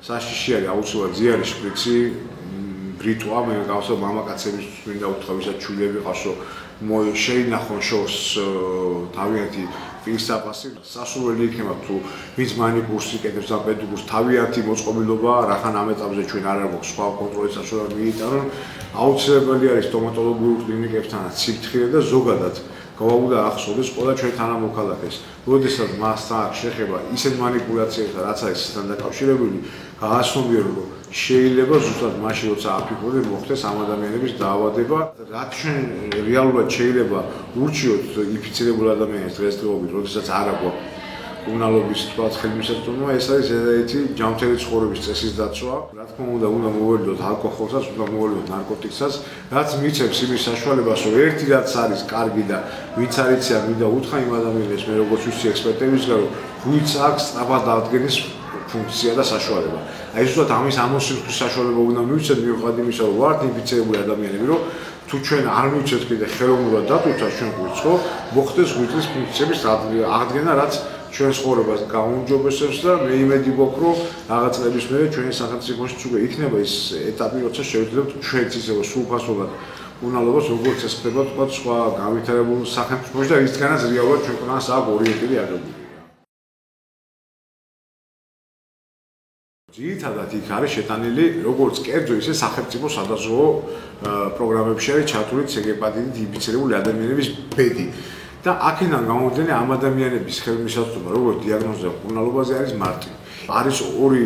საშიში არის აუცილებლად ზიანი შპრიცი, ბრიტვა, მე გავსო მამაკაცების მინდა უთხრა, ვისაც ჩულები ყავსო, შეინახონ შორს თავიანთი პირსაფასი, სასურველი იქნება თუ ვინც მანიკურს იკეთებს და პედიკურს თავიანთი მოწყობილობა, რახან ამ ეტაპზე ჩვენ არ გვაქვს სხვა კონტროლის საშუალება მიიტანონ, აუცილებელი არის სტომატოლოგიურ კლინიკებთანაც სიფრთხილე და ზოგადად გავაუდა ახსოვდეს ყველა ჩვენ თანამოქალაქეს, როდესაც მასთან აქვს შეხება ისეთ მანიპულაციებთან, რაც არის ისთან დაკავშირებული, გააცნობიერო, რომ შეიძლება ზუსტად მაშინ, როცა აფიქრებენ, მოხდეს ამ ადამიანების დაავადება, რაც ჩვენ რეალურად შეიძლება ურჩიოთ ინფიცირებულ ადამიანებს დღესდღეობით, როდესაც არ აქვს უნალობის თქვა ხელმისაწვდომობა, ეს არის ერთადერთი ჯანმრთელი ცხოვრების წესის დაცვა. რა თქმა უნდა, უნდა მოველოდოთ ალკოჰოლსაც, უნდა მოველოდოთ ნარკოტიკსაც, რაც მიცემს იმის საშუალებას, რომ ერთი რაც არის კარგი და ვინც არ იციან, მინდა უთხრა იმ ადამიანებს, მე როგორც ვიცი ექსპერტებისგან, რომ ვინც აქვს სწრაფად დადგენის ფუნქცია და საშუალება. აი ზუსტად ამის ამოსინხვის საშუალება უნდა მივცეთ მიუხედავად იმისა, რომ ვართ ინფიცირებული ადამიანები, რომ თუ ჩვენ არ მივცეთ კიდე ხელოვნურად დატვირთვა ჩვენ გვერდს, ხო, მოხდეს ღვიძლის ფუნქციების აღდგენა, რაც ჩვენ ცხოვრებას გაუმჯობესებს და მე იმედი გვაქვს, რომ რაღაც წლების მერე ჩვენი სახელმწიფოშიც უკვე იქნება ის ეტაპი, როცა შევძლებთ ჩვენც ისევ სრულფასოვნად უნალობას, როგორც ეს ხდება თქვა სხვა განვითარებულ სახელმწიფოში და რისგანაც რეალურად ჩვენ ქვეყანას აქვს ორიენტირი აღებული. ძირითადად იქ არის შეტანილი როგორც კერძო, ისე სახელმწიფო სადაზღვევო პროგრამებში არის ჩართული ცეგეპატიტით ინფიცირებული ადამიანების ბედი. და აქედან გამომდინარე ამ ადამიანების ხელმისაწვდომა, როგორც დიაგნოზა უნალობაზე არის მარტივი. არის ორი,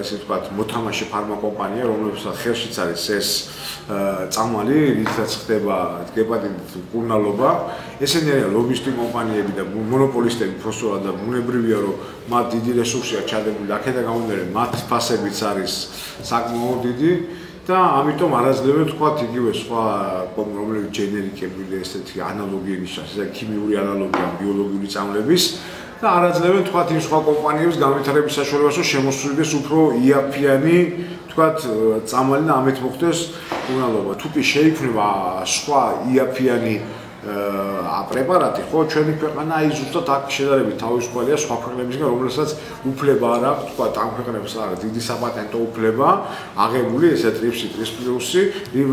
ესე ვთქვათ, მოთამაშე ფარმაკომპანია, რომლებსაც ხელშიც არის ეს წამალი, რითაც ხდება ჰეპატიტით უნალობა. ესენი არიან ლობისტი კომპანიები და მონოპოლისტები პროსტორად და ბუნებრივია, რომ მათ დიდი რესურსი აქვს ჩადებული და აქედან გამომდინარე მათ ფასებიც არის საკმაოდ დიდი. და ამიტომ არაძლევენ თქვა იგივე სხვა რომლებიც ჯენერიკები ესეთი ანალოგიების შესაძლოა ქიმიური ანალოგია ბიოლოგიური წამლების და არაძლევენ თქვა იმ სხვა კომპანიების განვითარების საშუალებას რომ შემოსრულდეს უფრო იაფიანი თქვა წამალი და ამით მოხდეს უნალობა თუ კი შეიქმნება სხვა იაფიანი პრეპარატი ხო ჩვენი ქვეყანა აი ზუსტად აქ შედარებით თავისუფალია სხვა ქვეყნებისგან რომელსაც უფლება არ აქვს თქვა ამ ქვეყნებს არის დიდი საპატენტო უფლება აღებული ესა ტრიფსი ტრისპლუსი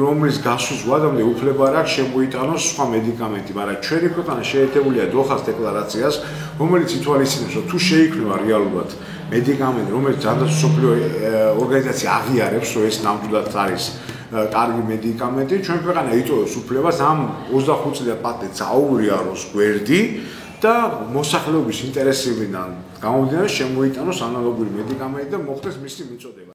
რომლის გასუზვადამდე უფლება არ აქვს შემოიტანოს სხვა მედიკამენტი მაგრამ ჩვენი ქვეყანა შეერთებულია დოხას დეკლარაციას რომელიც ითვალისწინებს რომ თუ შეიქმნება რეალურად მედიკამენტი რომელიც ჯანდაცვის მსოფლიო ორგანიზაცია აღიარებს რომ ეს ნამდვილად არის კარგი მედიკამენტი ჩვენ ქვეყანა იწვევს უფლებას ამ 25 წლიან პატენტს აუღიაროს გვერდი და მოსახლეობის ინტერესებიდან გამომდინარე შემოიტანოს ანალოგური მედიკამენტი და მოხდეს მისი მიწოდება